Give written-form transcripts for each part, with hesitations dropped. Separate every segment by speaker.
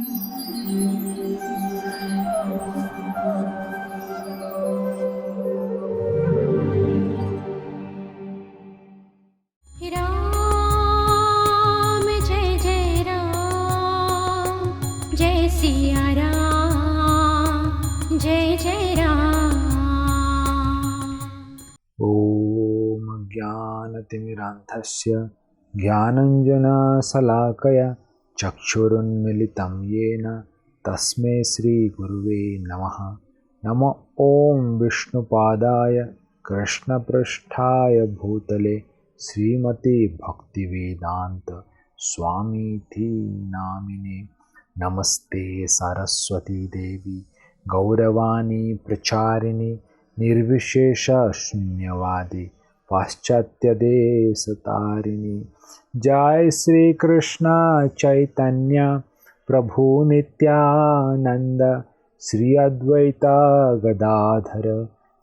Speaker 1: राम जय जय राम, जय सिया राम, जय जय राम।
Speaker 2: ॐ ज्ञानतिमिरान्धस्य ज्ञानञ्जनशलाकया चक्षुरुन्मिलितं येन तस्मै श्रीगुरुवे नमः। नमो ॐ विष्णुपादाय कृष्णपृष्ठाय भूतले श्रीमते भक्तिवेदान्त स्वामीति नामिने। नमस्ते सरस्वती देवी गौरवाणी प्रचारिणी निर्विशेष शून्यवादी पाश्चात्यदेशतारिणी। जय श्री कृष्ण चैतन्य प्रभु नित्यानंद श्री अद्वैत गदाधर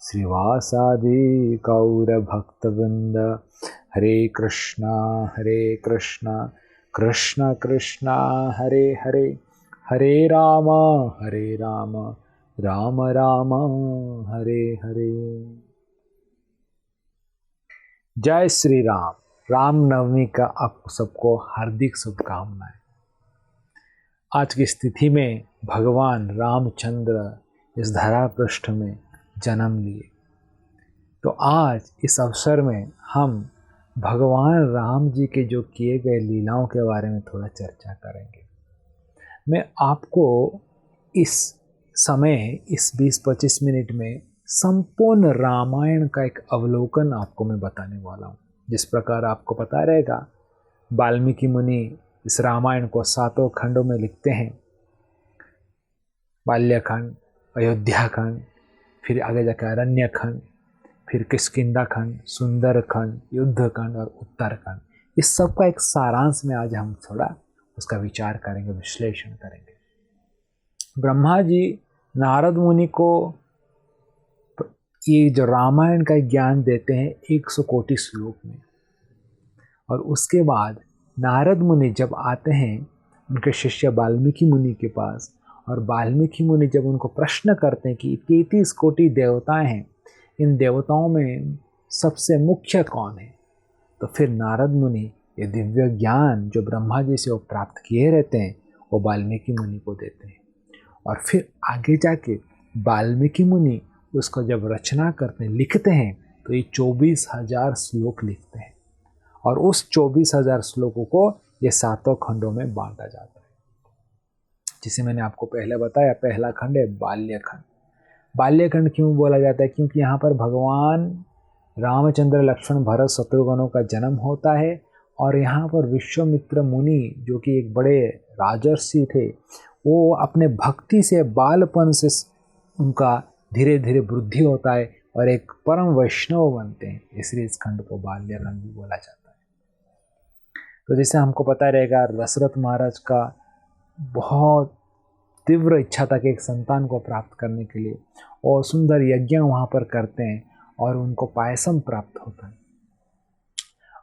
Speaker 2: श्रीवासादि गौर भक्तवृंद। हरे कृष्णा कृष्ण कृष्ण हरे हरे, हरे राम राम राम हरे हरे। जय श्री राम। रामनवमी का आप सबको हार्दिक शुभकामनाएं। आज की स्थिति में भगवान रामचंद्र इस धरा पृष्ठ में जन्म लिए, तो आज इस अवसर में हम भगवान राम जी के जो किए गए लीलाओं के बारे में थोड़ा चर्चा करेंगे। मैं आपको इस समय इस 20-25 मिनट में संपूर्ण रामायण का एक अवलोकन आपको मैं बताने वाला हूँ। जिस प्रकार आपको पता रहेगा, वाल्मीकि मुनि इस रामायण को 7 खंडों में लिखते हैं। बाल्यखंड, अयोध्याखंड, फिर आगे जाकर अरण्यखंड, फिर किष्किंधा खंड, सुंदरखंड, युद्धखंड और उत्तरखंड। इस सब का एक सारांश में आज हम थोड़ा उसका विचार करेंगे, विश्लेषण करेंगे। ब्रह्मा जी नारद मुनि को ये जो रामायण का ज्ञान देते हैं 100 कोटि श्लोक में, और उसके बाद नारद मुनि जब आते हैं उनके शिष्य वाल्मीकि मुनि के पास, और वाल्मीकि मुनि जब उनको प्रश्न करते हैं कि 33 कोटि देवताएं हैं, इन देवताओं में सबसे मुख्य कौन है, तो फिर नारद मुनि ये दिव्य ज्ञान जो ब्रह्मा जी से वो प्राप्त किए रहते हैं वो वाल्मीकि मुनि को देते हैं। और फिर आगे जाके वाल्मीकि मुनि उसको जब रचना करते हैं, लिखते हैं, तो ये 24,000 श्लोक लिखते हैं, और उस 24,000 श्लोकों को ये 7 खंडों में बांटा जाता है। जिसे मैंने आपको पहले बताया, पहला खंड है बाल्यखंड। बाल्यखंड क्यों बोला जाता है? क्योंकि यहाँ पर भगवान रामचंद्र, लक्ष्मण, भरत, शत्रुघ्नों का जन्म होता है, और यहाँ पर विश्वामित्र मुनि जो कि एक बड़े राजर्षि थे, वो अपने भक्ति से, बालपन से उनका धीरे धीरे वृद्धि होता है और एक परम वैष्णव बनते हैं, इसलिए इस खंड को बाल्यखंड भी बोला जाता है। तो जैसे हमको पता रहेगा, दशरथ महाराज का बहुत तीव्र इच्छा था कि एक संतान को प्राप्त करने के लिए, और सुंदर यज्ञ वहाँ पर करते हैं और उनको पायसम प्राप्त होता है,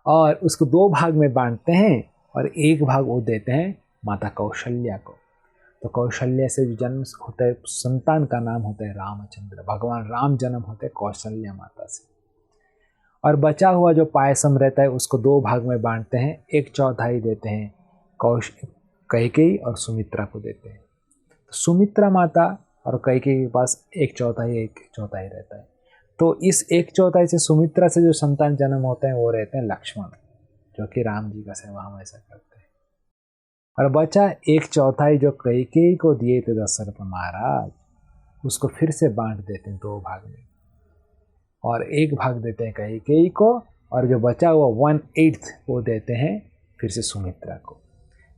Speaker 2: और उसको 2 भाग में बांटते हैं, और एक भाग वो देते हैं माता कौशल्या को। तो कौशल्या से जो जन्म होता है, संतान का नाम होता है रामचंद्र। भगवान राम जन्म होते हैं कौशल्या माता से। और बचा हुआ जो पायसम रहता है उसको 2 भाग में बांटते हैं, 1/4 देते हैं कैकेयी और सुमित्रा को देते हैं। तो सुमित्रा माता और कैकेयी के पास 1/4 रहता है। तो इस 1/4 से सुमित्रा से जो संतान जन्म होते हैं वो रहते हैं लक्ष्मण, जो कि राम जी का सेवा हमेशा करते हैं। और बचा 1/4 जो कैकेयी को दिए थे दशरथ महाराज, उसको फिर से बांट देते हैं 2 भाग में, और 1 भाग देते हैं कैकेयी को, और जो बचा हुआ 1/8 वो देते हैं फिर से सुमित्रा को।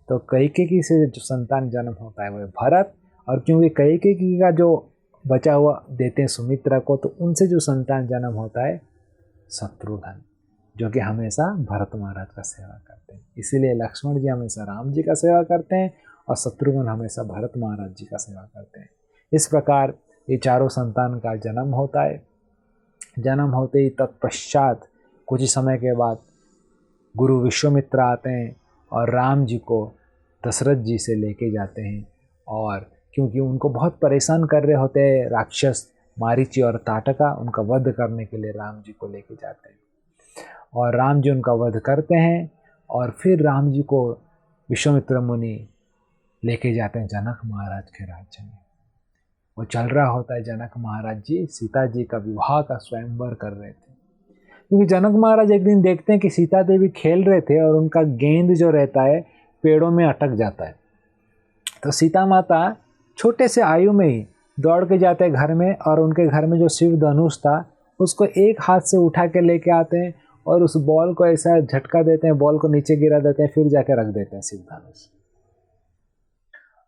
Speaker 2: तो कैकेयी से जो संतान जन्म होता है वो भरत, और क्योंकि कैकेयी का जो बचा हुआ देते हैं सुमित्रा को, तो उनसे जो संतान जन्म होता है शत्रुघ्न, जो कि हमेशा भरत महाराज का सेवा करते हैं। इसीलिए लक्ष्मण जी हमेशा राम जी का सेवा करते हैं, और शत्रुघ्न हमेशा भरत महाराज जी का सेवा करते हैं। इस प्रकार ये चारों संतान का जन्म होता है। जन्म होते ही तत्पश्चात कुछ ही समय के बाद गुरु विश्वामित्र आते हैं और राम जी को दशरथ जी से लेके जाते हैं, और क्योंकि उनको बहुत परेशान कर रहे होते हैं राक्षस मारीची और ताटका, उनका वध करने के लिए राम जी को लेके जाते हैं और राम जी उनका वध करते हैं। और फिर राम जी को विश्वामित्र मुनि लेके जाते हैं जनक महाराज के राज्य में। वो चल रहा होता है, जनक महाराज जी सीता जी का विवाह का स्वयंवर कर रहे थे, क्योंकि जनक महाराज एक दिन देखते हैं कि सीता देवी खेल रहे थे और उनका गेंद जो रहता है पेड़ों में अटक जाता है। तो सीता माता छोटे से आयु में ही दौड़ के जाते हैं घर में और उनके घर में जो शिव धनुष था उसको एक हाथ से उठा के लेके आते हैं और उस बॉल को ऐसा झटका देते हैं, बॉल को नीचे गिरा देते हैं, फिर जाके रख देते हैं शिव धनुष।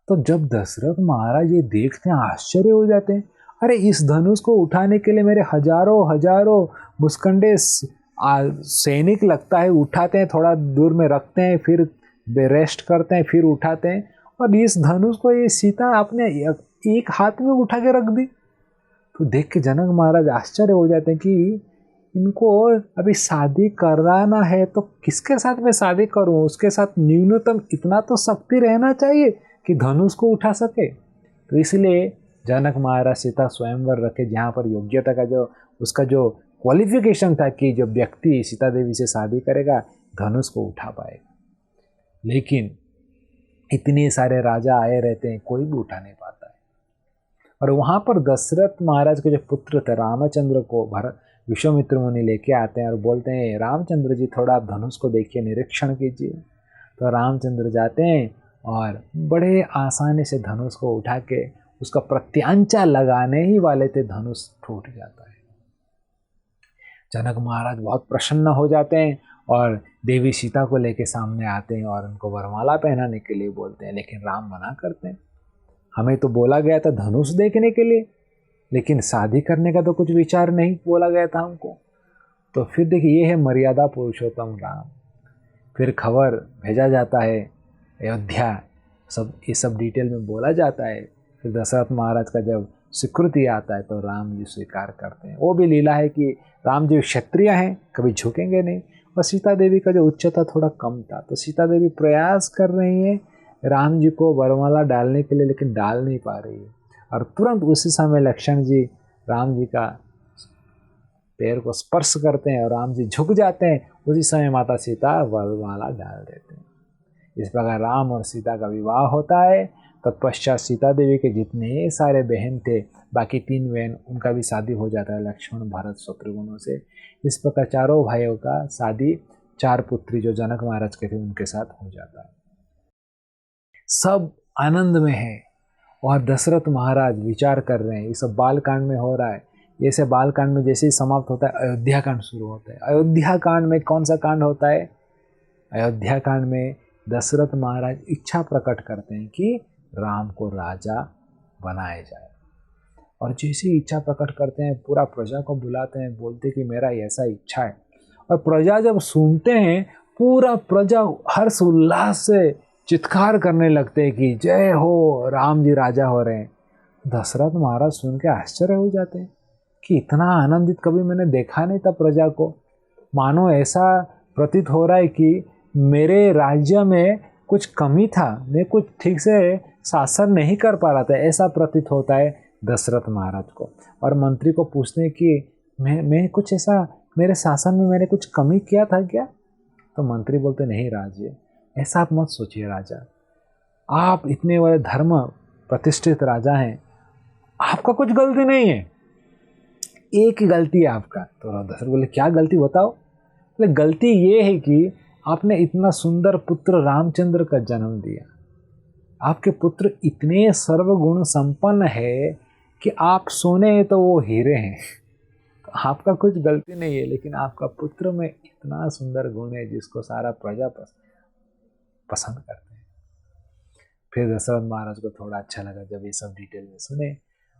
Speaker 2: तो जब दशरथ महाराज ये देखते हैं आश्चर्य हो जाते हैं, अरे इस धनुष को उठाने के लिए मेरे हजारों हजारों मुस्कंडे सैनिक लगता है, उठाते हैं, थोड़ा दूर में रखते हैं, फिर रेस्ट करते हैं, फिर उठाते हैं, और इस धनुष को ये सीता आपने एक हाथ में उठा के रख दी। तो देख के जनक महाराज आश्चर्य हो जाते हैं कि इनको अभी शादी कराना है तो किसके साथ मैं शादी करूं, उसके साथ न्यूनतम इतना तो शक्ति रहना चाहिए कि धनुष को उठा सके। तो इसलिए जनक महाराज सीता स्वयंवर रखे जहाँ पर योग्यता का जो उसका जो क्वालिफिकेशन था कि जो व्यक्ति सीता देवी से शादी करेगा धनुष को उठा पाएगा। लेकिन इतने सारे राजा आए रहते हैं, कोई भी उठा नहीं पाता है। और वहाँ पर दशरथ महाराज के जो पुत्र थे रामचंद्र को विश्वामित्र मुनि लेके आते हैं और बोलते हैं रामचंद्र जी थोड़ा आप धनुष को देखिए, निरीक्षण कीजिए। तो रामचंद्र जाते हैं और बड़े आसानी से धनुष को उठा के उसका प्रत्यांचा लगाने ही वाले थे, धनुष टूट जाता है। जनक महाराज बहुत प्रसन्न हो जाते हैं और देवी सीता को लेके सामने आते हैं और उनको वरमाला पहनाने के लिए बोलते हैं, लेकिन राम मना करते हैं। हमें तो बोला गया था धनुष देखने के लिए, लेकिन शादी करने का तो कुछ विचार नहीं बोला गया था हमको। तो फिर देखिए ये है मर्यादा पुरुषोत्तम राम। फिर खबर भेजा जाता है अयोध्या, ये सब डिटेल में बोला जाता है। फिर दशरथ महाराज का जब स्वीकृति आता है तो राम जी स्वीकार करते हैं। वो भी लीला है कि राम जी क्षत्रिय हैं, कभी झुकेंगे नहीं, और सीता देवी का जो उच्चता थोड़ा कम था, तो सीता देवी प्रयास कर रही है राम जी को वरमाला डालने के लिए, लेकिन डाल नहीं पा रही है। और तुरंत उसी समय लक्ष्मण जी राम जी का पैर को स्पर्श करते हैं और राम जी झुक जाते हैं। उसी समय माता सीता वरमाला डाल देते हैं। इस प्रकार राम और सीता का विवाह होता है। तत्पश्चात सीता देवी के जितने सारे बहन थे, बाकी 3 बहन, उनका भी शादी हो जाता है लक्ष्मण भरत शत्रुघ्नों से। इस प्रकार चारों भाइयों का शादी 4 पुत्री जो जनक महाराज के थे उनके साथ हो जाता है। सब आनंद में है और दशरथ महाराज विचार कर रहे हैं। ये सब बाल कांड में हो रहा है। जैसे बाल कांड में जैसे ही समाप्त होता है अयोध्या कांड शुरू होता है। अयोध्या कांड में कौन सा कांड होता है? अयोध्या कांड में दशरथ महाराज इच्छा प्रकट करते हैं कि राम को राजा बनाया जाए, और जैसे इच्छा प्रकट करते हैं पूरा प्रजा को बुलाते हैं, बोलते कि मेरा ऐसा इच्छा है। और प्रजा जब सुनते हैं पूरा प्रजा हर्ष उल्लास से चित्कार करने लगते हैं कि जय हो, राम जी राजा हो रहे हैं। दशरथ महाराज सुन के आश्चर्य हो जाते हैं कि इतना आनंदित कभी मैंने देखा नहीं था प्रजा को। मानो ऐसा प्रतीत हो रहा है कि मेरे राज्य में कुछ कमी था, मैं कुछ ठीक से शासन नहीं कर पा रहा था, ऐसा प्रतीत होता है दशरथ महाराज को। और मंत्री को पूछने कि मैं कुछ ऐसा, मेरे शासन में मैंने कुछ कमी किया था क्या? तो मंत्री बोलते नहीं राजे, ऐसा आप मत सोचिए राजा, आप इतने बड़े धर्म प्रतिष्ठित राजा हैं, आपका कुछ गलती नहीं है, एक ही गलती है आपका। तो दशरथ बोले क्या गलती बताओ? बोले गलती ये है कि आपने इतना सुंदर पुत्र रामचंद्र का जन्म दिया। आपके पुत्र इतने सर्वगुण संपन्न है कि आप सोने हैं तो वो हीरे हैं। तो आपका कुछ गलती नहीं है, लेकिन आपका पुत्र में इतना सुंदर गुण है जिसको सारा प्रजा पसंद करते हैं। फिर दशरथ महाराज को थोड़ा अच्छा लगा जब ये सब डिटेल में सुने,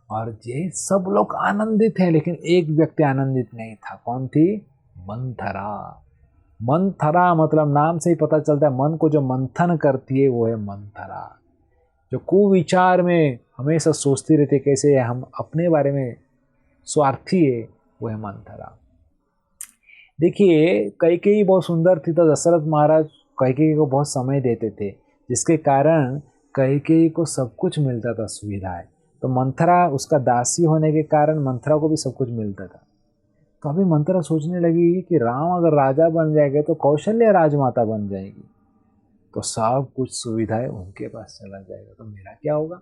Speaker 2: और ये सब लोग आनंदित हैं, लेकिन एक व्यक्ति आनंदित नहीं था। कौन थी? मंथरा। मंथरा मतलब नाम से ही पता चलता है, मन को जो मंथन करती है वो है मंथरा। जो कुविचार में हमेशा सोचती रहती है कैसे हम अपने बारे में स्वार्थी है, वो है मंथरा। देखिए कैकेयी बहुत सुंदर थी, तो दशरथ महाराज कैकेयी को बहुत समय देते थे, जिसके कारण कैकेयी को सब कुछ मिलता था सुविधाएं, तो मंथरा उसका दासी होने के कारण मंथरा को भी सब कुछ मिलता था। तो अभी मंथरा सोचने लगी कि राम अगर राजा बन जाएंगे तो कौशल्या राजमाता बन जाएगी, तो सब कुछ सुविधाएं उनके पास चला जाएगा, तो मेरा क्या होगा।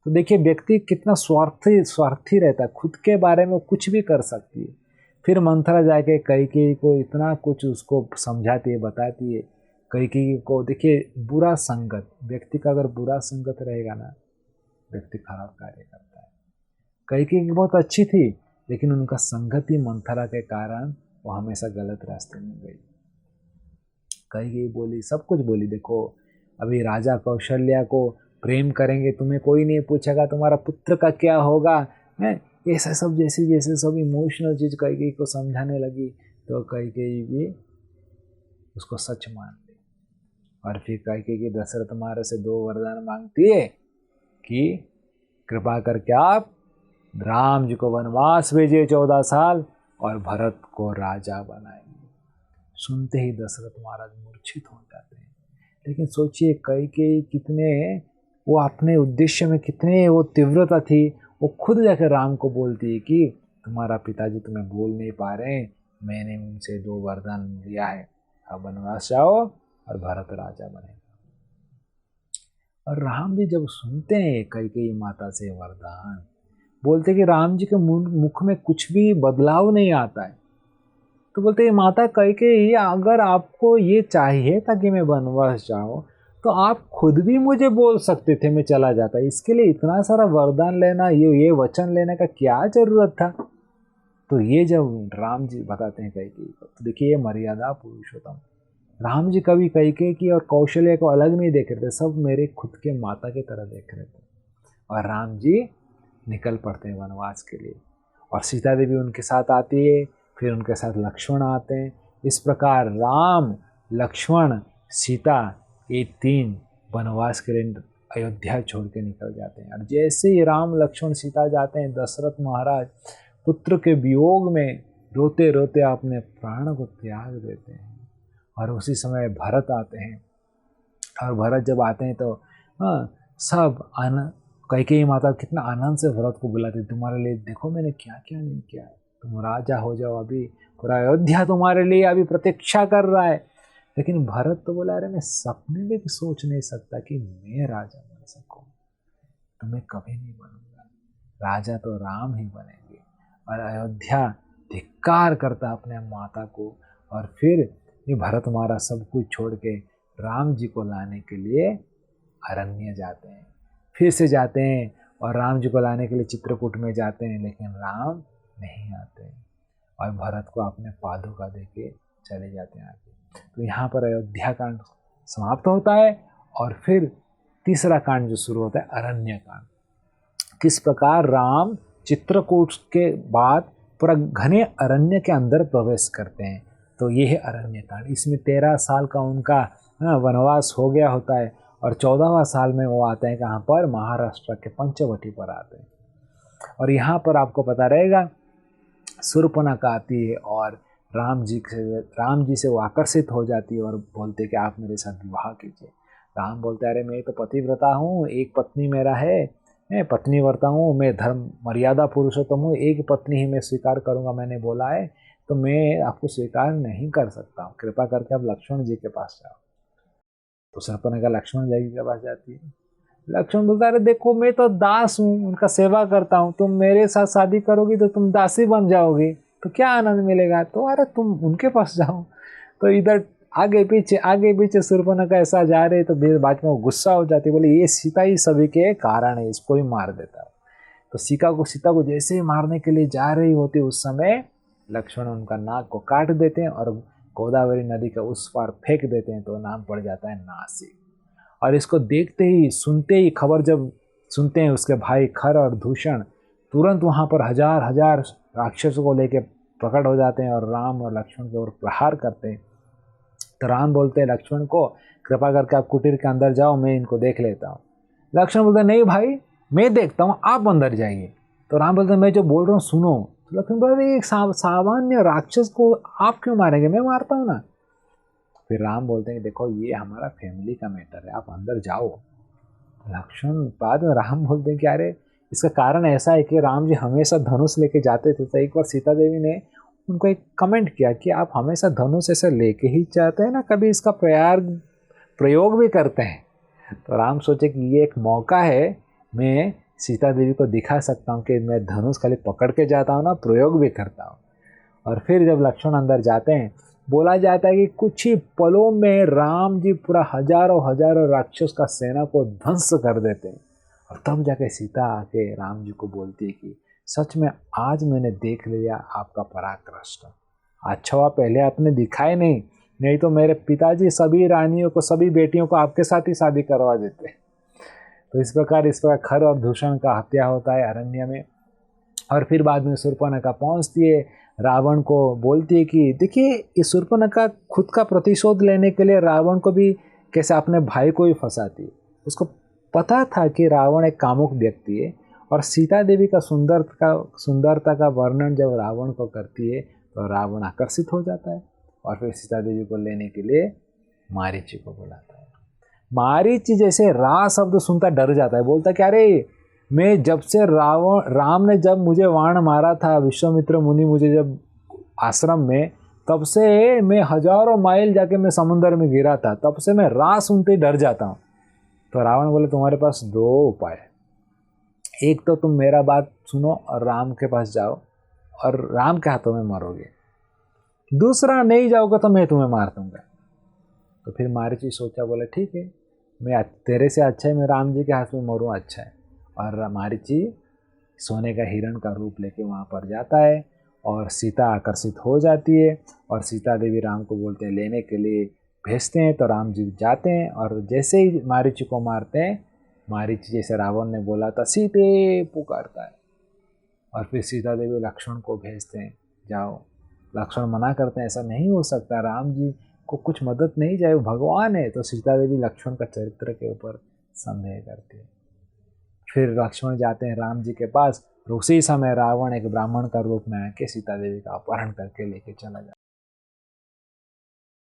Speaker 2: तो देखिए व्यक्ति कितना स्वार्थी स्वार्थी रहता है, खुद के बारे में कुछ भी कर सकती है। फिर मंथरा जाके कैकेयी को इतना कुछ उसको समझाती है, बताती है। कैकेयी को देखिए बुरा संगत, व्यक्ति का अगर बुरा संगत रहेगा ना, व्यक्ति खराब कार्य करता है। कैकेयी बहुत अच्छी थी, लेकिन उनका संगत ही मंथरा के कारण वो हमेशा गलत रास्ते में गई। कैकेयी बोली, सब कुछ बोली, देखो अभी राजा कौशल्या को प्रेम करेंगे, तुम्हें कोई नहीं पूछेगा तुम्हारा पुत्र का क्या होगा, है ऐसा सब जैसे जैसे सब इमोशनल चीज कैकेयी को समझाने लगी, तो कैकेयी भी उसको सच मान ली। और फिर कैकेयी दशरथ महाराज से 2 वरदान मांगती है कि कृपा करके आप राम जी को वनवास भेजिए 14 साल और भरत को राजा बनाएंगे। सुनते ही दशरथ महाराज मूर्छित हो जाते हैं। लेकिन सोचिए कैकेयी कितने, वो अपने उद्देश्य में कितने वो तीव्रता थी, वो खुद जाकर राम को बोलती है कि तुम्हारा पिताजी तुम्हें बोल नहीं पा रहे, मैंने उनसे 2 वरदान लिया है, अब वनवास जाओ और भरत राजा बनेगा। और राम जी जब सुनते हैं कैकेयी माता से वरदान, बोलते कि राम जी के मुख में कुछ भी बदलाव नहीं आता है, तो बोलते माता कैकेयी अगर आपको ये चाहिए था कि मैं वनवास जाऊं, तो आप खुद भी मुझे बोल सकते थे, मैं चला जाता। इसके लिए इतना सारा वरदान लेना, ये वचन लेने का क्या जरूरत था। तो ये जब राम जी बताते हैं कैकेयी को, तो देखिए ये मर्यादा पुरुषोत्तम राम जी कभी कैकेयी और कौशल्या को अलग नहीं देख रहे थे, सब मेरे खुद के माता की तरह देख रहे थे। और राम जी निकल पड़ते हैं वनवास के लिए, और सीता देवी उनके साथ आती है, फिर उनके साथ लक्ष्मण आते हैं। इस प्रकार राम, लक्ष्मण, सीता ये 3 वनवास के लिए अयोध्या छोड़ के निकल जाते हैं। और जैसे ही राम, लक्ष्मण, सीता जाते हैं, दशरथ महाराज पुत्र के वियोग में रोते रोते अपने प्राण को त्याग देते हैं। और उसी समय भरत आते हैं, और भरत जब आते हैं तो सब कैकेयी माता कितना आनंद से भरत को बुलाते, तुम्हारे लिए देखो मैंने क्या क्या नहीं किया, तुम राजा हो जाओ, अभी पूरा अयोध्या तुम्हारे लिए अभी प्रतीक्षा कर रहा है। लेकिन भरत तो बोला, अरे मैं सपने में भी सोच नहीं सकता कि मैं राजा बन सकूं, तो मैं कभी नहीं बनूंगा, राजा तो राम ही बनेंगे। और अयोध्या धिक्कार करता अपने माता को, और फिर ये भरत महाराज सब कुछ छोड़ के राम जी को लाने के लिए अरण्य जाते हैं, फिर से जाते हैं, और राम जी को लाने के लिए चित्रकूट में जाते हैं, लेकिन राम नहीं आते हैं, और भरत को अपने पादुका देके चले जाते हैं आगे। तो यहाँ पर अयोध्या कांड समाप्त होता है, और फिर तीसरा कांड जो शुरू होता है अरण्य कांड। किस प्रकार राम चित्रकूट के बाद पूरा घने अरण्य के अंदर प्रवेश करते हैं, तो ये है अरण्य कांड। इसमें 13 साल का उनका वनवास हो गया होता है, और 14वां साल में वो आते हैं कहाँ पर, महाराष्ट्र के पंचवटी पर आते हैं। और यहाँ पर आपको पता रहेगा शूर्पणखा आती है, और राम जी से वो आकर्षित हो जाती है, और बोलते कि आप मेरे साथ विवाह कीजिए। राम बोलते अरे मैं तो पतिव्रता हूँ, एक पत्नी मेरा है, मैं पत्नी व्रता हूँ, मैं धर्म मर्यादा पुरुषोत्तम हूँ, एक पत्नी ही मैं स्वीकार करूँगा, मैंने बोला है, तो मैं आपको स्वीकार नहीं कर सकता हूँ, कृपा करके आप लक्ष्मण जी के पास जाओ। तो शूर्पणखा लक्ष्मण जी के पास जाती है। लक्ष्मण बोलता अरे देखो मैं तो दास हूँ, उनका सेवा करता हूँ, तुम मेरे साथ शादी करोगी तो तुम दासी बन जाओगे, तो क्या आनंद मिलेगा, तो अरे तुम उनके पास जाओ। तो इधर आगे पीछे शूर्पणखा ऐसा जा रहे, तो बाद में वो गुस्सा हो जाती, बोले ये सीता ही सभी के कारण है, इसको ही मार देता है। तो सीता को जैसे ही मारने के लिए जा रही होती, उस समय लक्ष्मण उनका नाक को काट देते हैं और गोदावरी नदी के उस पार फेंक देते हैं, तो नाम पड़ जाता है नासिक। और इसको देखते ही सुनते ही खबर जब सुनते हैं उसके भाई खर और दूषण, तुरंत वहाँ पर हजार राक्षसों को लेके प्रकट हो जाते हैं और राम और लक्ष्मण के ओर प्रहार करते हैं। तो राम बोलते हैं लक्ष्मण को कृपा करके आप कुटीर के अंदर जाओ, मैं इनको देख लेता हूँ। लक्ष्मण बोलते नहीं भाई मैं देखता हूँ, आप अंदर जाइए। तो राम बोलते मैं जो बोल रहा हूँ सुनो। तो लक्ष्मण बोलते एक सामान्य राक्षस को आप क्यों मारेंगे, मैं मारता हूँ ना। फिर राम बोलते हैं कि देखो ये हमारा फैमिली का मैटर है, आप अंदर जाओ। लक्ष्मण बाद में राम बोलते हैं कि अरे इसका कारण ऐसा है कि राम जी हमेशा धनुष लेके जाते थे, तो एक बार सीता देवी ने उनको एक कमेंट किया कि आप हमेशा धनुष ऐसे लेके ही जाते हैं ना, कभी इसका प्रयोग भी करते हैं। तो राम सोचे कि ये एक मौका है, मैं सीता देवी को दिखा सकता हूँ कि मैं धनुष खाली पकड़ के जाता हूँ ना, प्रयोग भी करता हूँ। और फिर जब लक्ष्मण अंदर जाते हैं, बोला जाता है कि कुछ ही पलों में राम जी पूरा हजारों हजारों राक्षस का सेना को ध्वंस कर देते हैं। और तब जाके सीता आके राम जी को बोलती है कि सच में आज मैंने देख लिया आपका पराक्रष्ट। अच्छा हुआ पहले आपने दिखाए नहीं तो मेरे पिताजी सभी रानियों को, सभी बेटियों को आपके साथ ही शादी करवा देते। तो इस प्रकार खर और दूषण का हत्या होता है अरण्य में। और फिर बाद में शूर्पणखा पहुंचती है, रावण को बोलती है कि देखिए इस शूर्पणखा खुद का प्रतिशोध लेने के लिए रावण को भी कैसे अपने भाई को ही फंसाती है। उसको पता था कि रावण एक कामुक व्यक्ति है, और सीता देवी का सुंदरता का वर्णन जब रावण को करती है तो रावण आकर्षित हो जाता है, और फिर सीता देवी को लेने के लिए मारीची को बुलाता है। मारीची जैसे रा शब्द सुनता डर जाता है, बोलता कि अरे मैं जब से राम ने जब मुझे वाण मारा था, विश्वामित्र मुनि मुझे जब आश्रम में, तब से मैं हजारों माइल जाके मैं समुद्र में गिरा था, तब से मैं रा सुनते ही डर जाता हूँ। तो रावण बोले तुम्हारे पास दो उपाय है, एक तो तुम मेरा बात सुनो और राम के पास जाओ और राम के हाथों में मरोगे, दूसरा नहीं जाओगे तो मैं तुम्हें मार दूंगा। तो फिर मारीची सोचा, बोले ठीक है, मैं तेरे से अच्छा है मैं राम जी के हाथ में मरूँ, अच्छा है। और मारीची सोने का हिरण का रूप लेके वहाँ पर जाता है, और सीता आकर्षित हो जाती है, और सीता देवी राम को बोलते हैं लेने के लिए भेजते हैं। तो राम जी जाते हैं, और जैसे ही मारीची को मारते हैं, मारीची जैसे रावण ने बोला था सीते पुकारता है, और फिर सीता देवी लक्ष्मण को भेजते हैं जाओ। लक्ष्मण मना करते हैं, ऐसा नहीं हो सकता, राम जी को कुछ मदद नहीं जाए, वो भगवान है। तो सीता देवी लक्ष्मण का चरित्र के ऊपर संदेह करती है। फिर लक्ष्मण जाते हैं राम जी के पास, तो उसी समय रावण एक ब्राह्मण का रूप में आके सीता देवी का अपहरण करके लेके चला जाता है।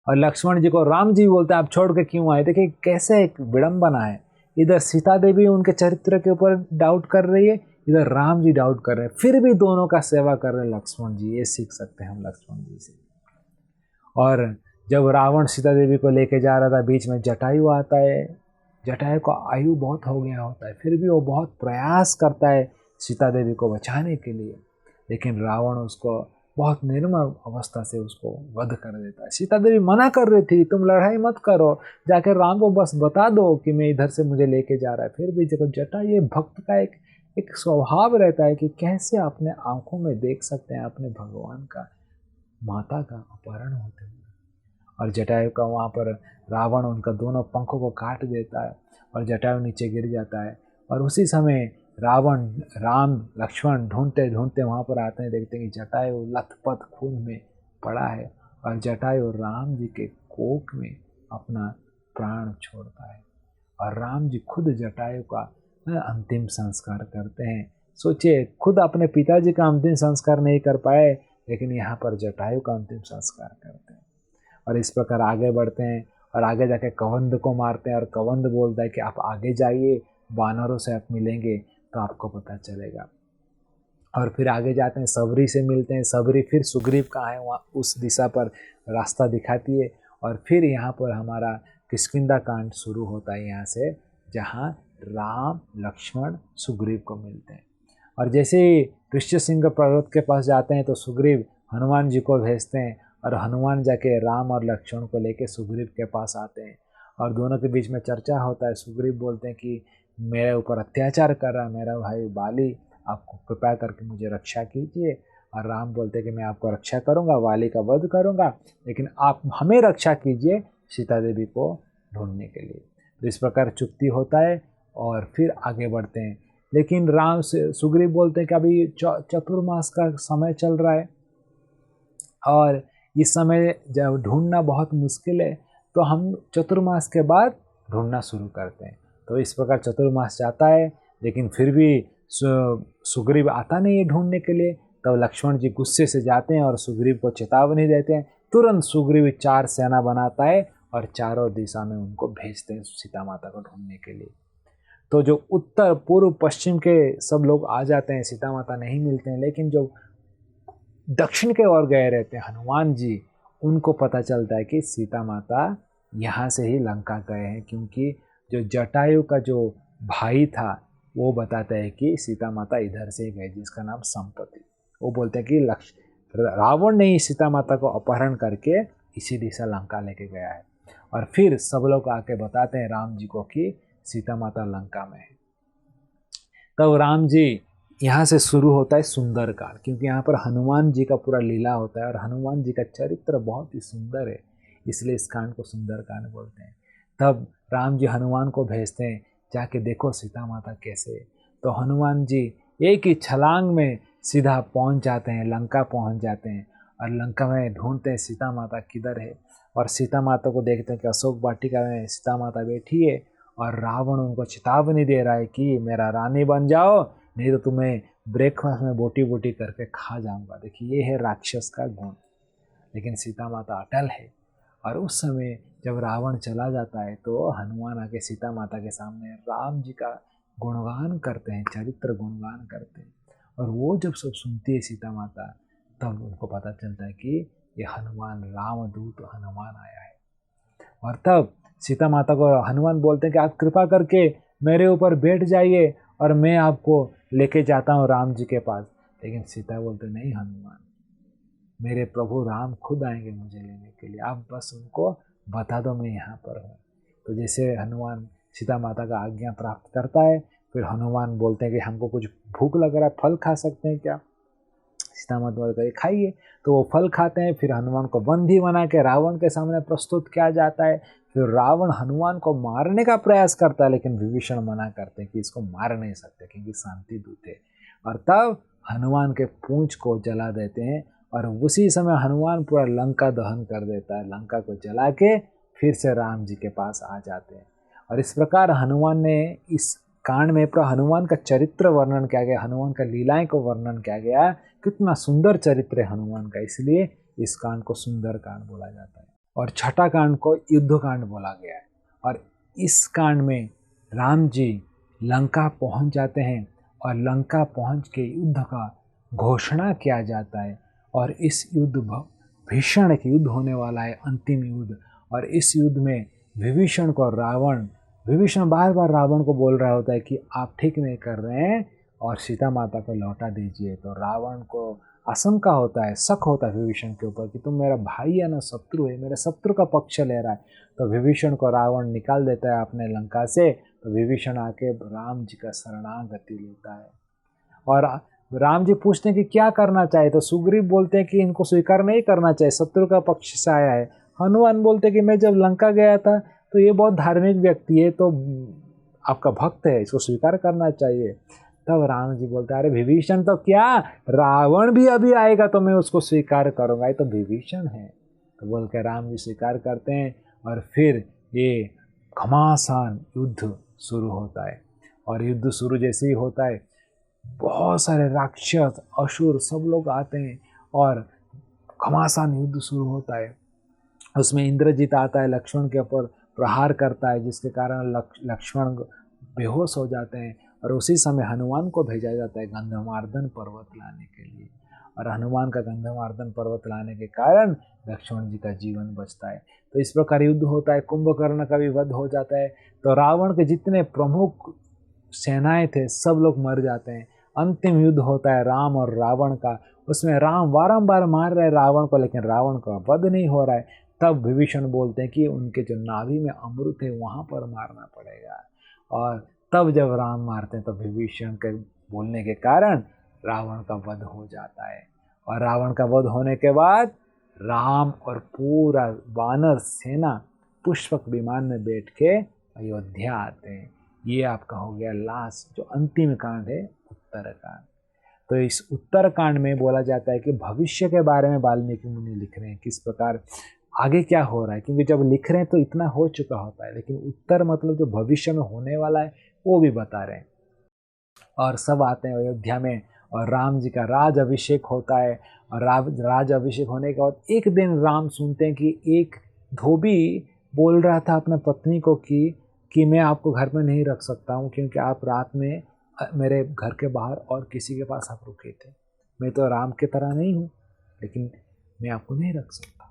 Speaker 2: और लक्ष्मण जी को राम जी बोलते हैं आप छोड़ के क्यों आए। देखिए कैसे एक विडंबना है, इधर सीता देवी उनके चरित्र के ऊपर डाउट कर रही है, इधर राम जी डाउट कर रहे हैं, फिर भी दोनों का सेवा कर रहे हैं लक्ष्मण जी। ये सीख सकते हैं हम लक्ष्मण जी से। और जब रावण सीता देवी को लेके जा रहा था, बीच में जटायु आता है। जटायु को आयु बहुत हो गया होता है, फिर भी वो बहुत प्रयास करता है सीता देवी को बचाने के लिए, लेकिन रावण उसको बहुत निर्मम अवस्था से उसको वध कर देता है। सीता देवी मना कर रही थी तुम लड़ाई मत करो, जाकर राम को बस बता दो कि मैं इधर से मुझे लेके जा रहा है। फिर भी देखो जटायु भक्त का एक स्वभाव रहता है कि कैसे अपने आंखों में देख सकते हैं अपने भगवान का, माता का अपहरण होते हुए। और जटायु का वहाँ पर रावण उनका दोनों पंखों को काट देता है, और जटायु नीचे गिर जाता है। और उसी समय रावण राम लक्ष्मण ढूंढते ढूंढते वहाँ पर आते हैं, देखते हैं कि जटायु लथपथ खून में पड़ा है, और जटायु राम जी के कोख में अपना प्राण छोड़ता है, और राम जी खुद जटायु का अंतिम संस्कार करते हैं। सोचिए खुद अपने पिताजी का अंतिम संस्कार नहीं कर पाए, लेकिन यहाँ पर जटायु का अंतिम संस्कार करते हैं। और इस प्रकार आगे बढ़ते हैं, और आगे जाके कवंद को मारते हैं, और कवंद बोलता है कि आप आगे जाइए, वानरों से आप मिलेंगे तो आपको पता चलेगा। और फिर आगे जाते हैं, सबरी से मिलते हैं। सबरी फिर सुग्रीव कहाँ है वहाँ उस दिशा पर रास्ता दिखाती है। और फिर यहाँ पर हमारा किष्किंधा कांड शुरू होता है यहाँ से, जहाँ राम लक्ष्मण सुग्रीव को मिलते हैं। और जैसे ही ऋष्यशृंग पर्वत के पास जाते हैं तो सुग्रीव हनुमान जी को भेजते हैं, और हनुमान जाके राम और लक्ष्मण को लेके सुग्रीव के पास आते हैं, और दोनों के बीच में चर्चा होता है। सुग्रीव बोलते हैं कि मेरे ऊपर अत्याचार कर रहा है मेरा भाई वाली, आपको कृपया करके मुझे रक्षा कीजिए। और राम बोलते हैं कि मैं आपको रक्षा करूंगा, वाली का वध करूंगा, लेकिन आप हमें रक्षा कीजिए सीता देवी को ढूंढने के लिए। तो इस प्रकार चुक्ति होता है, और फिर आगे बढ़ते हैं। लेकिन राम से सुग्रीव बोलते हैं कि अभी चतुर्मास का समय चल रहा है, और इस समय जब ढूंढना बहुत मुश्किल है, तो हम चतुर्मास के बाद ढूंढना शुरू करते हैं। तो इस प्रकार चतुर्मास जाता है, लेकिन फिर भी सुग्रीव आता नहीं है ढूंढने के लिए। तब लक्ष्मण जी गुस्से से जाते हैं और सुग्रीव को चेतावनी देते हैं। तुरंत सुग्रीव 4 सेना बनाता है और चारों दिशा में उनको भेजते हैं सीता माता को ढूंढने के लिए। तो जो उत्तर पूर्व पश्चिम के सब लोग आ जाते हैं, सीता माता नहीं मिलते हैं, लेकिन जो दक्षिण के ओर गए रहते हैं हनुमान जी, उनको पता चलता है कि सीता माता यहाँ से ही लंका गए हैं, क्योंकि जो जटायु का जो भाई था वो बताता है कि सीता माता इधर से ही गए, जिसका नाम संपत्ति। वो बोलते हैं कि रावण ने ही सीता माता को अपहरण करके इसी दिशा लंका लेके गया है। और फिर सब लोग आके बताते हैं राम जी को कि सीता माता लंका में है। तब राम जी यहाँ से शुरू होता है सुंदरकांड, क्योंकि यहाँ पर हनुमान जी का पूरा लीला होता है और हनुमान जी का चरित्र बहुत ही सुंदर है, इसलिए इस कांड को सुंदरकांड बोलते हैं। तब राम जी हनुमान को भेजते हैं, जाके देखो सीता माता कैसे। तो हनुमान जी एक ही छलांग में सीधा पहुँच जाते हैं, लंका पहुँच जाते हैं और लंका में ढूंढते हैं सीता माता किधर है। और सीता माता को देखते हैं कि अशोक वाटिका में सीता माता बैठी है और रावण उनको चेतावनी दे रहा है कि मेरा रानी बन जाओ, नहीं तो तुम्हें ब्रेकफास्ट में बोटी बोटी करके खा जाऊंगा। देखिए ये है राक्षस का गुण। लेकिन सीता माता अटल है। और उस समय जब रावण चला जाता है तो हनुमान आके सीता माता के सामने राम जी का गुणगान करते हैं, चरित्र गुणगान करते हैं। और वो जब सब सुनती है सीता माता, तब उनको पता चलता है कि ये हनुमान रामदूत हनुमान आया है। और तब सीता माता को हनुमान बोलते हैं कि आप कृपा करके मेरे ऊपर बैठ जाइए और मैं आपको लेके जाता हूँ राम जी के पास। लेकिन सीता बोलते नहीं हनुमान, मेरे प्रभु राम खुद आएंगे मुझे लेने के लिए, आप बस उनको बता दो मैं यहाँ पर हूँ। तो जैसे हनुमान सीता माता का आज्ञा प्राप्त करता है, फिर हनुमान बोलते हैं कि हमको कुछ भूख लग रहा है, फल खा सकते हैं क्या? सीता माता बोलते हैं खाइए। तो वो फल खाते हैं। फिर हनुमान को बंदी बना के रावण के सामने प्रस्तुत किया जाता है। फिर रावण हनुमान को मारने का प्रयास करता है, लेकिन विभीषण मना करते हैं कि इसको मार नहीं सकते क्योंकि शांति दूत है। और तब हनुमान के पूंछ को जला देते हैं और उसी समय हनुमान पूरा लंका दहन कर देता है। लंका को जला के फिर से राम जी के पास आ जाते हैं। और इस प्रकार हनुमान ने इस कांड में पूरा हनुमान का चरित्र वर्णन किया गया, हनुमान का लीलाएं को वर्णन किया गया। कितना सुंदर चरित्र है हनुमान का, इसलिए इस कांड को सुंदर कांड बोला जाता है। और छठा कांड को युद्ध कांड बोला गया है। और इस कांड में राम जी लंका पहुंच जाते हैं और लंका पहुंच के युद्ध का घोषणा किया जाता है। और इस युद्ध भीषण एक युद्ध होने वाला है, अंतिम युद्ध। और इस युद्ध में विभीषण बार बार रावण को बोल रहा होता है कि आप ठीक नहीं कर रहे हैं और सीता माता को लौटा दीजिए। तो रावण को आशंका होता है, शक होता है विभीषण के ऊपर कि तुम मेरा भाई है ना शत्रु है, मेरे शत्रु का पक्ष ले रहा है। तो विभीषण को रावण निकाल देता है अपने लंका से। तो विभीषण आके राम जी का शरणागति लेता है। और राम जी पूछते हैं कि क्या करना चाहिए। तो सुग्रीव बोलते हैं कि इनको स्वीकार नहीं करना चाहिए, शत्रु का पक्ष से आया है। हनुमान बोलते हैं कि मैं जब लंका गया था तो ये बहुत धार्मिक व्यक्ति है, तो आपका भक्त है, इसको स्वीकार करना चाहिए। तब राम जी बोलते हैं अरे विभीषण तो क्या, रावण भी अभी आएगा तो मैं उसको स्वीकार करूँगा, ये तो विभीषण है। तो बोल के राम जी स्वीकार करते हैं। और फिर ये घमासान युद्ध शुरू होता है। और युद्ध शुरू जैसे ही होता है, बहुत सारे राक्षस असुर सब लोग आते हैं और घमासान युद्ध शुरू होता है। उसमें इंद्रजीत आता है, लक्ष्मण के ऊपर प्रहार करता है, जिसके कारण लक्ष्मण बेहोश हो जाते हैं। और उसी समय हनुमान को भेजा जाता है गंधमार्दन पर्वत लाने के लिए। और हनुमान का गंधमार्दन पर्वत लाने के कारण लक्ष्मण जी का जीवन बचता है। तो इस प्रकार युद्ध होता है, कुंभकर्ण का भी वध हो जाता है। तो रावण के जितने प्रमुख सेनाएं थे सब लोग मर जाते हैं। अंतिम युद्ध होता है राम और रावण का। उसमें राम बारंबार मार रहे रावण को, लेकिन रावण का वध नहीं हो रहा है। तब विभीषण बोलते हैं कि उनके जो नाभि में अमृत है वहाँ पर मारना पड़ेगा। और तब जब राम मारते हैं तो विभीषण के बोलने के कारण रावण का वध हो जाता है। और रावण का वध होने के बाद राम और पूरा वानर सेना पुष्पक विमान में बैठ के अयोध्या आते हैं। ये आपका हो गया लास्ट जो अंतिम कांड है, उत्तरकांड। तो इस उत्तरकांड में बोला जाता है कि भविष्य के बारे में वाल्मीकि मुनि लिख रहे हैं, किस प्रकार आगे क्या हो रहा है। क्योंकि जब लिख रहे हैं तो इतना हो चुका होता है, लेकिन उत्तर मतलब जो भविष्य में होने वाला है वो भी बता रहे हैं। और सब आते हैं अयोध्या में और राम जी का राज अभिषेक होता है। और राज अभिषेक होने के बाद एक दिन राम सुनते हैं कि एक धोबी बोल रहा था अपने पत्नी को कि मैं आपको घर में नहीं रख सकता हूँ, क्योंकि आप रात में मेरे घर के बाहर और किसी के पास आप रुके थे। मैं तो राम की तरह नहीं हूँ, लेकिन मैं आपको नहीं रख सकता।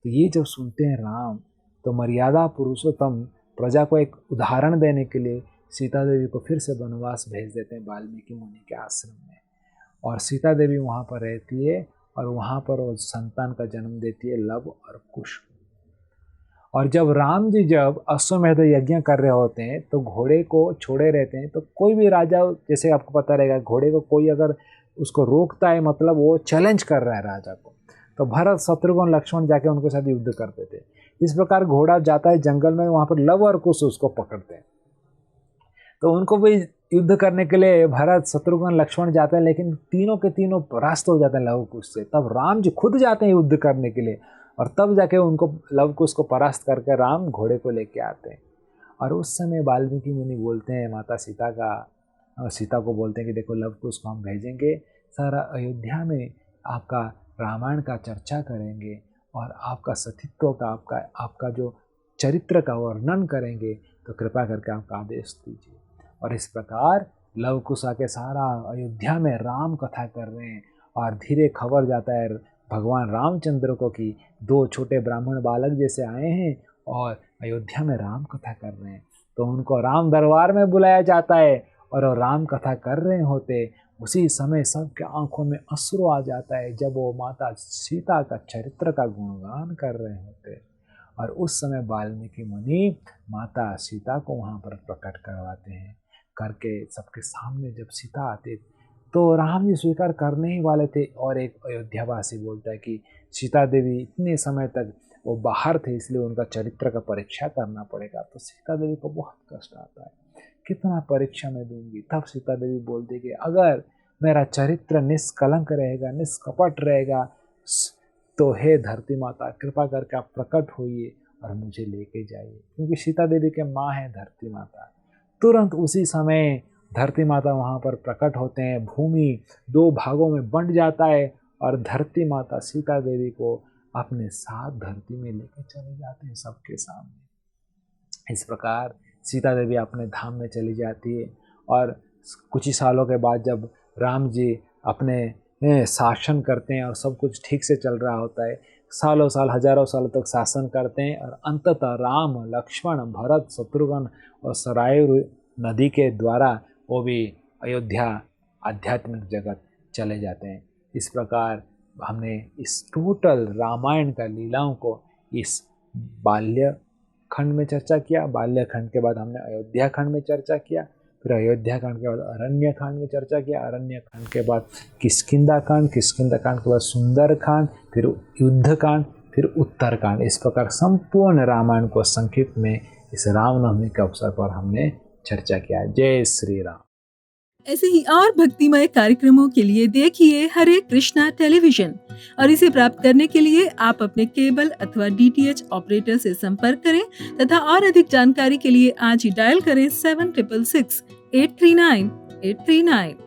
Speaker 2: तो ये जब सुनते हैं राम, तो मर्यादा पुरुषोत्तम प्रजा को एक उदाहरण देने के लिए सीता देवी को फिर से वनवास भेज देते हैं वाल्मीकि मुनि के आश्रम में। और सीता देवी वहाँ पर रहती है और वहाँ पर वो संतान का जन्म देती है, लव और कुश। और जब राम जी जब अश्वमेध यज्ञ कर रहे होते हैं तो घोड़े को छोड़े रहते हैं। तो कोई भी राजा, जैसे आपको पता रहेगा, घोड़े को कोई अगर उसको रोकता है मतलब वो चैलेंज कर रहा है राजा को। तो भरत शत्रुघ्न लक्ष्मण जाके उनके साथ युद्ध करते थे। इस प्रकार घोड़ा जाता है जंगल में, वहाँ पर लव और कुश उसको पकड़ते हैं। तो उनको भी युद्ध करने के लिए भरत शत्रुघ्न लक्ष्मण जाते हैं, लेकिन तीनों के तीनों परास्त हो जाते हैं लव कुश से। तब राम जी खुद जाते हैं युद्ध करने के लिए, और तब जाके उनको लव कुश को परास्त करके राम घोड़े को लेके आते हैं। और उस समय वाल्मीकि मुनि बोलते हैं माता सीता को बोलते हैं कि देखो लव कुश को हम भेजेंगे, सारा अयोध्या में आपका रामायण का चर्चा करेंगे और आपका सतीत्व का, आपका जो चरित्र का वर्णन करेंगे, तो कृपा करके आपका आदेश दीजिए। और इस प्रकार लव कुश आके सारा अयोध्या में राम कथा कर रहे हैं। और धीरे खबर जाता है भगवान रामचंद्र को कि दो छोटे ब्राह्मण बालक जैसे आए हैं और अयोध्या में राम कथा कर रहे हैं। तो उनको राम दरबार में बुलाया जाता है और वो राम कथा कर रहे होते। उसी समय सबके आंखों में अश्रु आ जाता है जब वो माता सीता का चरित्र का गुणगान कर रहे होते। और उस समय वाल्मीकि मुनि माता सीता को वहाँ पर प्रकट करवाते हैं। करके सबके सामने जब सीता आती तो राम जी स्वीकार करने ही वाले थे, और एक अयोध्यावासी बोलता है कि सीता देवी इतने समय तक वो बाहर थे, इसलिए उनका चरित्र का परीक्षा करना पड़ेगा। तो सीता देवी को बहुत कष्ट आता है, कितना परीक्षा मैं दूंगी। तब सीता देवी बोलती कि अगर मेरा चरित्र निष्कलंक रहेगा, निष्कपट रहेगा, तो हे धरती माता कृपा करके आप प्रकट होइए और मुझे लेके जाइए, क्योंकि सीता देवी के माँ है धरती माता। तुरंत उसी समय धरती माता वहाँ पर प्रकट होते हैं। भूमि दो भागों में बंट जाता है और धरती माता सीता देवी को अपने साथ धरती में लेके चले जाते हैं सबके सामने। इस प्रकार सीता देवी अपने धाम में चली जाती है। और कुछ ही सालों के बाद जब राम जी अपने शासन करते हैं और सब कुछ ठीक से चल रहा होता है, सालों साल हजारों सालों तक शासन करते हैं, और अंततः राम लक्ष्मण भरत शत्रुघ्न और सरायुर नदी के द्वारा वो भी अयोध्या आध्यात्मिक जगत चले जाते हैं। इस प्रकार हमने इस टोटल रामायण का लीलाओं को इस बाल्य खंड में चर्चा किया। बाल्य खंड के बाद हमने अयोध्या खंड में चर्चा किया, फिर अयोध्या खंड के बाद अरण्य खंड में चर्चा किया, अरण्य खंड के बाद किष्किंधा कांड, किष्किंधा कांड के बाद सुंदर कांड, फिर युद्ध कांड, फिर उत्तर कांड। इस प्रकार संपूर्ण रामायण को संक्षिप्त में इस रामनवमी के अवसर पर हमने चर्चा किया। जय श्री राम।
Speaker 3: ऐसे ही और भक्तिमय कार्यक्रमों के लिए देखिए हरे कृष्णा टेलीविजन, और इसे प्राप्त करने के लिए आप अपने केबल अथवा DTH ऑपरेटर से संपर्क करें तथा और अधिक जानकारी के लिए आज ही डायल करें 7666 839 839।